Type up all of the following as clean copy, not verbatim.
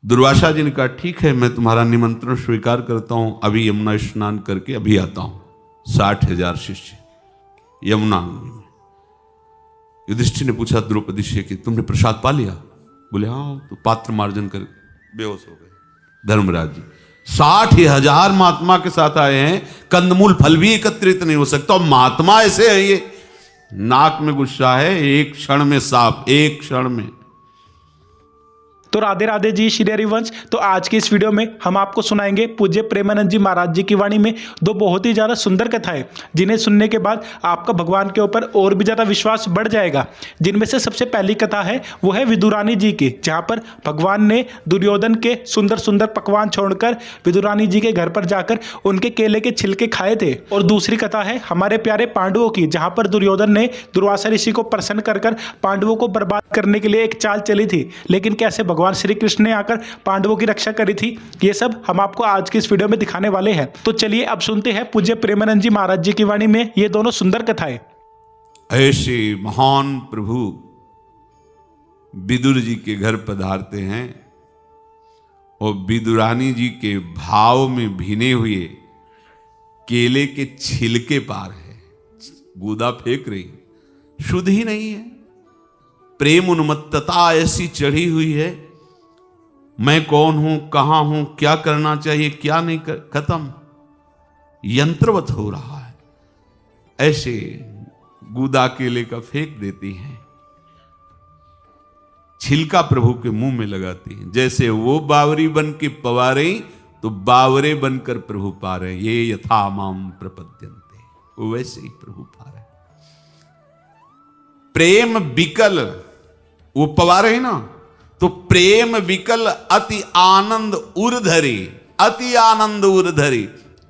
दुर्वासा जी ने कहा ठीक है, मैं तुम्हारा निमंत्रण स्वीकार करता हूं, अभी यमुना स्नान करके अभी आता हूं। 60,000 शिष्य यमुना में। युधिष्ठिर ने पूछा द्रौपदी से कि तुमने प्रसाद पा लिया? बोले हाँ। तो पात्र मार्जन कर बेहोश हो गए। धर्मराज जी 60,000 महात्मा के साथ आए हैं, कंदमूल फल भी एकत्रित नहीं हो सकता, और महात्मा ऐसे है, ये नाक में गुस्सा है, एक क्षण में साफ, एक क्षण में। तो राधे राधे जी, श्री हरिवंश। तो आज की इस वीडियो में हम आपको सुनाएंगे पूज्य प्रेमानंद जी महाराज जी की वाणी में दो बहुत ही ज़्यादा सुंदर कथाएं, जिन्हें सुनने के बाद आपका भगवान के ऊपर और भी ज़्यादा विश्वास बढ़ जाएगा। जिनमें से सबसे पहली कथा है वो है विदुरानी जी की, जहाँ पर भगवान ने दुर्योधन के सुंदर सुंदर पकवान छोड़कर विदुरानी जी के घर पर जाकर उनके केले के छिलके खाए थे। और दूसरी कथा है हमारे प्यारे पांडवों की, जहाँ पर दुर्योधन ने दुर्वासा ऋषि को प्रसन्न कर पांडवों को बर्बाद करने के लिए एक चाल चली थी, लेकिन कैसे भगवान श्री कृष्ण ने आकर पांडवों की रक्षा करी थी। ये सब हम आपको आज की इस वीडियो में दिखाने वाले हैं। तो चलिए अब सुनते हैं पूज्य प्रेमानंद जी महाराज जी की वाणी में ये दोनों सुंदर कथाएं। ऐसे महान प्रभु विदुर जी के घर पधारते हैं और विदुरानी जी के भाव में भिने हुए केले के छिलके पार है, गूदा फेंक रही, शुद्ध ही नहीं है। प्रेम उन्मत्तता ऐसी चढ़ी हुई है, मैं कौन हूं, कहां हूं, क्या करना चाहिए, क्या नहीं खत्म, यंत्रवत हो रहा है। ऐसे गूदा केले का फेंक देती हैं, छिलका प्रभु के मुंह में लगाती हैं। जैसे वो बावरी बन के पवारे तो बावरे बनकर प्रभु पा रहे, ये यथा माम प्रपद्यन्ते, वो वैसे ही प्रभु पा रहे। प्रेम विकल वो पवा रहे ना, तो प्रेम विकल अति आनंद उर्धरी, अति आनंद उर्धरी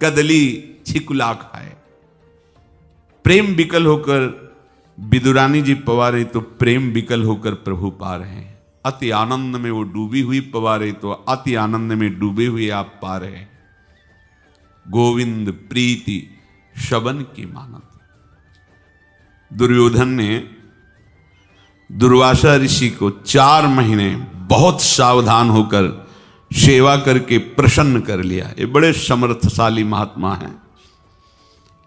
कदली छिकुला खाए। प्रेम विकल होकर विदुरानी जी पवा रहे तो प्रेम विकल होकर प्रभु पा रहे हैं। अति आनंद में वो डूबी हुई पवा रहे तो अति आनंद में डूबे हुए आप पा रहे हैं। गोविंद प्रीति शबन की मानत। दुर्योधन ने दुर्वासा ऋषि को 4 महीने बहुत सावधान होकर सेवा करके प्रसन्न कर लिया। ये बड़े समर्थशाली महात्मा हैं।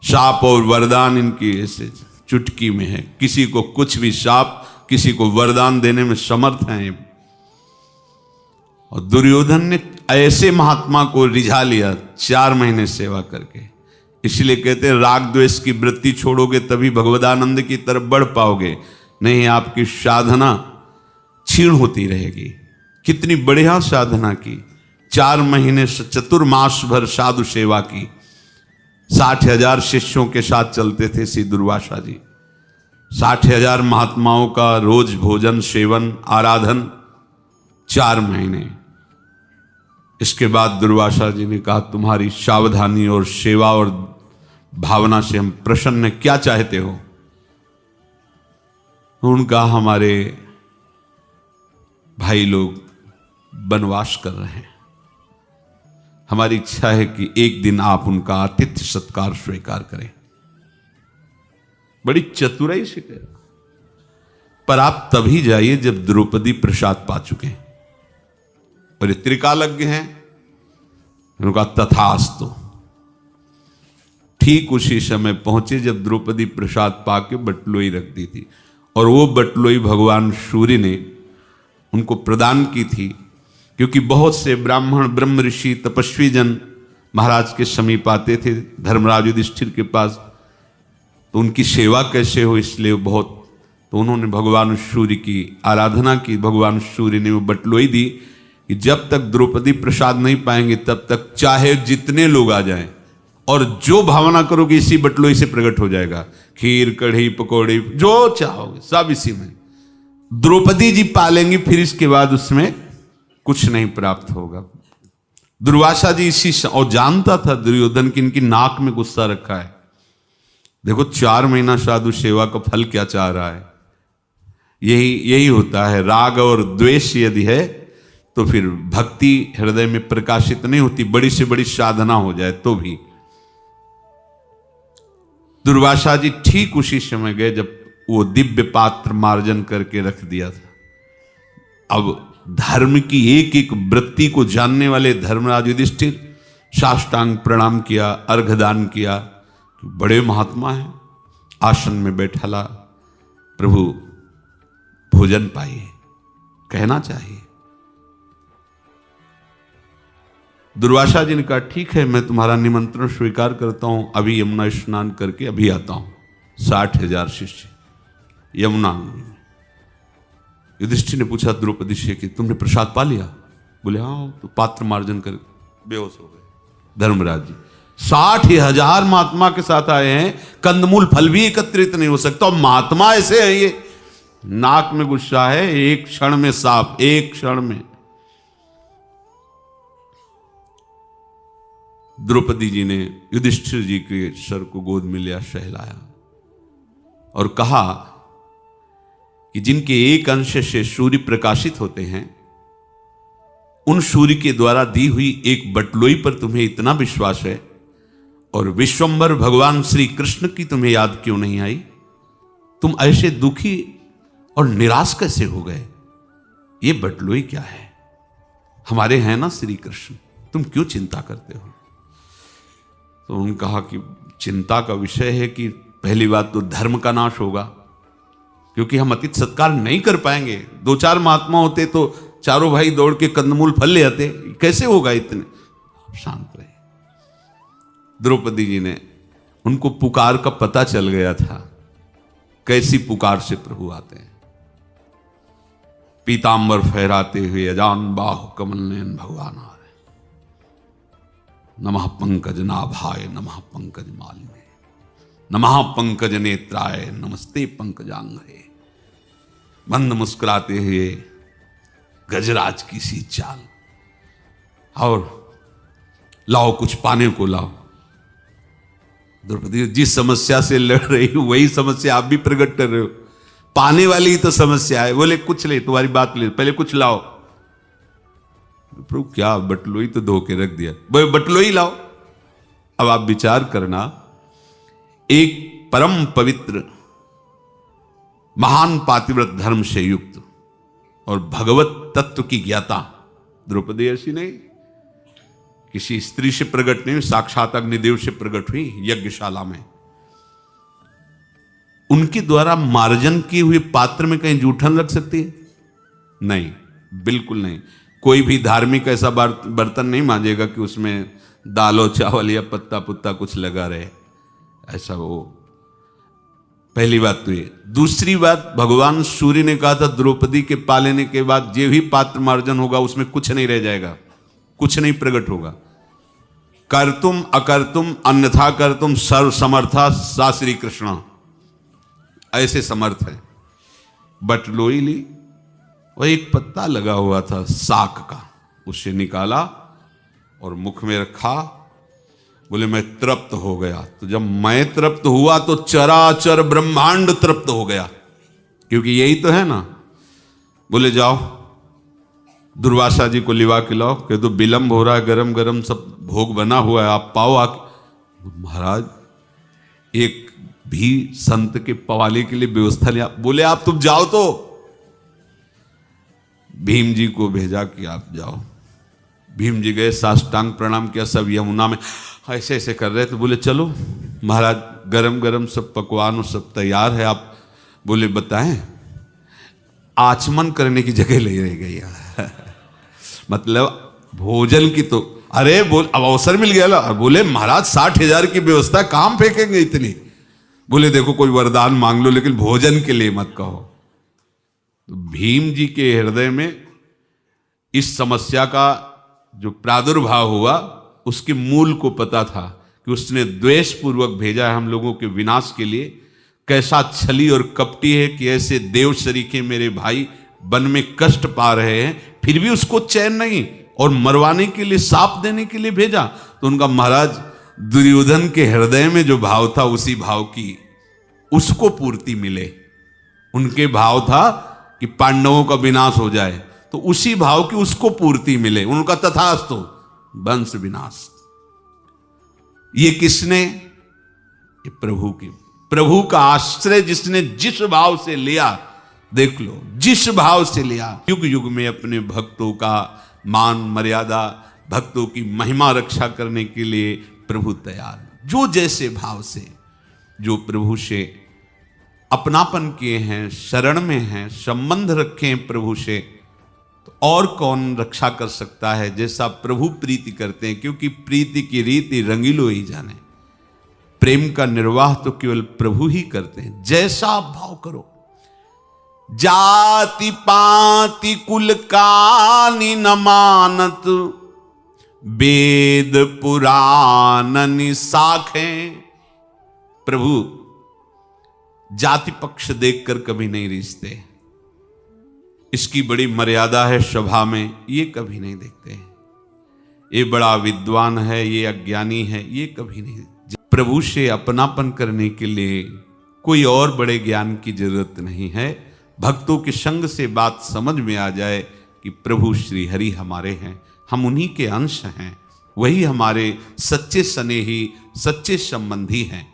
शाप और वरदान इनकी ऐसे चुटकी में है, किसी को कुछ भी शाप, किसी को वरदान देने में समर्थ हैं। और दुर्योधन ने ऐसे महात्मा को रिझा लिया 4 महीने सेवा करके। इसलिए कहते हैं राग द्वेष की वृत्ति छोड़ोगे तभी भगवदानंद की तरफ बढ़ पाओगे, नहीं आपकी साधना क्षीण होती रहेगी। कितनी बढ़िया साधना की, 4 महीने चतुर्मास भर साधु सेवा की। 60,000 शिष्यों के साथ चलते थे श्री दुर्वासा जी। 60,000 महात्माओं का रोज भोजन सेवन आराधन 4 महीने। इसके बाद दुर्वासा जी ने कहा तुम्हारी सावधानी और सेवा और भावना से हम प्रसन्न, क्या चाहते हो? उनका हमारे भाई लोग वनवास कर रहे हैं, हमारी इच्छा है कि एक दिन आप उनका आतिथ्य सत्कार स्वीकार करें। बड़ी चतुराई से कह, पर आप तभी जाइए जब द्रौपदी प्रसाद पा चुके हैं। और ये त्रिकालज्ञ हैं, उनका तथास्तु। ठीक उसी समय पहुंचे जब द्रौपदी प्रसाद पाके बटलोई रख दी थी, और वो बटलोई भगवान सूर्य ने उनको प्रदान की थी, क्योंकि बहुत से ब्राह्मण ब्रह्म ऋषि तपस्वी जन महाराज के समीप आते थे, धर्मराज युधिष्ठिर के पास, तो उनकी सेवा कैसे हो, इसलिए बहुत, तो उन्होंने भगवान सूर्य की आराधना की। भगवान सूर्य ने वो बटलोई दी कि जब तक द्रौपदी प्रसाद नहीं पाएंगे तब तक चाहे जितने लोग आ जाएं, और जो भावना करोगे इसी बटलोई से प्रकट हो जाएगा। खीर कढ़ी पकौड़ी जो चाहोगे सब इसी में। द्रौपदी जी पालेंगी, फिर इसके बाद उसमें कुछ नहीं प्राप्त होगा। दुर्वासा जी इसी और जानता था दुर्योधन की इनकी नाक में गुस्सा रखा है। देखो 4 महीना साधु सेवा का फल क्या चाह रहा है। यही होता है। राग और द्वेष यदि है तो फिर भक्ति हृदय में प्रकाशित नहीं होती, बड़ी से बड़ी साधना हो जाए तो भी। दुर्वासा जी ठीक उसी समय गए जब वो दिव्य पात्र मार्जन करके रख दिया था। अब धर्म की एक एक वृत्ति को जानने वाले धर्मराज युधिष्ठिर साष्टांग प्रणाम किया, अर्घदान किया। बड़े महात्मा हैं, आसन में बैठला, प्रभु भोजन पाइए, कहना चाहिए। दुर्वासा जी ने कहा ठीक है, मैं तुम्हारा निमंत्रण स्वीकार करता हूं, अभी यमुना स्नान करके अभी आता हूं। 60,000 शिष्य यमुना में। युधिष्ठिर ने पूछा द्रौपदी से कि तुमने प्रसाद पा लिया? बोले हाँ, तो पात्र मार्जन कर बेहोश हो गए। धर्मराज जी 60,000 महात्मा के साथ आए हैं, कंदमूल फल भी एकत्रित नहीं हो सकता, और महात्मा ऐसे है, ये नाक में गुस्सा है, एक क्षण में साफ, एक क्षण में। द्रौपदी जी ने युधिष्ठिर जी के सर को गोद में लिया, सहलाया और कहा कि जिनके एक अंश से सूर्य प्रकाशित होते हैं, उन सूर्य के द्वारा दी हुई एक बटलोई पर तुम्हें इतना विश्वास है, और विश्वंभर भगवान श्री कृष्ण की तुम्हें याद क्यों नहीं आई? तुम ऐसे दुखी और निराश कैसे हो गए? ये बटलोई क्या है? हमारे हैं ना श्री कृष्ण, तुम क्यों चिंता करते हो? तो उन्होंने कहा कि चिंता का विषय है कि पहली बात तो धर्म का नाश होगा, क्योंकि हम अतिथि सत्कार नहीं कर पाएंगे। 2-4 महात्मा होते तो चारों भाई दौड़ के कंदमूल फल ले आते, कैसे होगा इतने? शांत रहे। द्रौपदी जी ने, उनको पुकार का पता चल गया था, कैसी पुकार से प्रभु आते हैं। पीतांबर फहराते हुए अजान बाहु कमल नयन भगवान आ रहे। नमः पंकज नाभाय नमः पंकज मालिने नमः पंकज नेत्राय नमस्ते पंकजांगे। मंद मुस्कुराते हुए गजराज की सी चाल, और लाओ कुछ पाने को लाओ। द्रौपदी जिस समस्या से लड़ रही हूं वही समस्या आप भी प्रकट कर रहे हो। पाने वाली ही तो समस्या है। बोले कुछ ले, तुम्हारी बात ले, पहले कुछ लाओ। प्रभु क्या, बटलोई तो धो के रख दिया, बोले बटलोई लाओ। अब आप विचार करना, एक परम पवित्र महान पातिव्रत धर्म से युक्त और भगवत तत्व की ज्ञाता द्रौपदी ऐसी नहीं, किसी स्त्री से प्रकट नहीं, साक्षात अग्निदेव से प्रकट हुई यज्ञशाला में। उनके द्वारा मार्जन किए हुए पात्र में कहीं जूठन लग सकती है? नहीं, बिल्कुल नहीं। कोई भी धार्मिक ऐसा बर्तन नहीं मांजेगा कि उसमें दालो चावल या पत्ता पुत्ता कुछ लगा रहे, ऐसा वो। पहली बात तो ये। दूसरी बात, भगवान सूर्य ने कहा था द्रौपदी के पा लेने के बाद जे भी पात्र मार्जन होगा उसमें कुछ नहीं रह जाएगा, कुछ नहीं प्रकट होगा। कर्तुम अकर्तुम अन्यथा कर्तुम सर्व समर्था सा श्री कृष्ण, ऐसे समर्थ है। बटलोई ली, वह एक पत्ता लगा हुआ था साक का, उससे निकाला और मुख में रखा। बोले मैं तृप्त हो गया। तो जब मैं तृप्त हुआ तो चराचर ब्रह्मांड तृप्त हो गया, क्योंकि यही तो है ना। बोले जाओ दुर्वासा जी को लिवा के लाओ, कह दो विलंब हो रहा है, गरम गरम सब भोग बना हुआ है, आप पाओ आके। महाराज एक भी संत के पवाले के लिए व्यवस्था लिया। बोले आप तुम जाओ। तो भीम जी को भेजा कि आप जाओ। भीम जी गए, साष्टांग प्रणाम किया, सब यमुना में ऐसे ऐसे कर रहे थे। बोले चलो महाराज, गरम गरम सब पकवान और सब तैयार है, आप बोले बताएं। आचमन करने की जगह ले रह गई मतलब भोजन की तो, अरे बोल अब अवसर मिल गया ना। बोले महाराज 60,000 की व्यवस्था, काम फेंकेंगे इतनी? बोले देखो कोई वरदान मांग लो, लेकिन भोजन के लिए मत कहो। तो भीम जी के हृदय में इस समस्या का जो प्रादुर्भाव हुआ, उसके मूल को पता था कि उसने द्वेष पूर्वक भेजा है हम लोगों के विनाश के लिए। कैसा छली और कपटी है कि ऐसे देव शरीके मेरे भाई वन में कष्ट पा रहे हैं, फिर भी उसको चैन नहीं, और मरवाने के लिए, साप देने के लिए भेजा। तो उनका महाराज दुर्योधन के हृदय में जो भाव था, उसी भाव की उसको पूर्ति मिले। उनके भाव था कि पांडवों का विनाश हो जाए, तो उसी भाव की उसको पूर्ति मिले। उनका तथास्तु, वंश विनाश। ये किसने? ये प्रभु की, प्रभु का आश्रय जिसने जिस भाव से लिया, देख लो जिस भाव से लिया, युग युग में अपने भक्तों का मान मर्यादा, भक्तों की महिमा रक्षा करने के लिए प्रभु तैयार। जो जैसे भाव से, जो प्रभु से अपनापन किए हैं, शरण में हैं, संबंध रखे हैं प्रभु से, तो और कौन रक्षा कर सकता है जैसा प्रभु प्रीति करते हैं। क्योंकि प्रीति की रीति रंगीलो ही जाने, प्रेम का निर्वाह तो केवल प्रभु ही करते हैं। जैसा भाव करो, जाति पाति कुल कानि न मानत, वेद पुराण निसाखें। प्रभु जाति पक्ष देखकर कभी नहीं रिश्ते, इसकी बड़ी मर्यादा है सभा में, ये कभी नहीं देखते। ये बड़ा विद्वान है, ये अज्ञानी है, ये कभी नहीं। प्रभु से अपनापन करने के लिए कोई और बड़े ज्ञान की जरूरत नहीं है। भक्तों के संग से बात समझ में आ जाए कि प्रभु श्री हरि हमारे हैं, हम उन्हीं के अंश हैं, वही हमारे सच्चे स्नेही, सच्चे संबंधी हैं।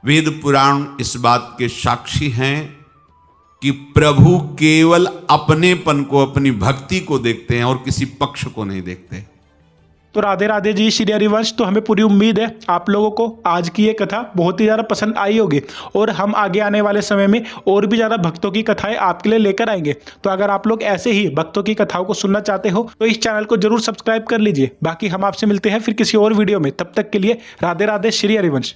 वेद पुराण इस बात के साक्षी हैं कि प्रभु केवल अपनेपन को, अपनी भक्ति को देखते हैं और किसी पक्ष को नहीं देखते। तो राधे राधे जी श्री हरिवंश। तो हमें पूरी उम्मीद है आप लोगों को आज की ये कथा बहुत ही ज़्यादा पसंद आई होगी, और हम आगे आने वाले समय में और भी ज़्यादा भक्तों की कथाएं आपके लिए लेकर आएंगे। तो अगर आप लोग ऐसे ही भक्तों की कथाओं को सुनना चाहते हो तो इस चैनल को जरूर सब्सक्राइब कर लीजिए। बाकी हम आपसे मिलते हैं फिर किसी और वीडियो में, तब तक के लिए राधे राधे श्री हरिवंश।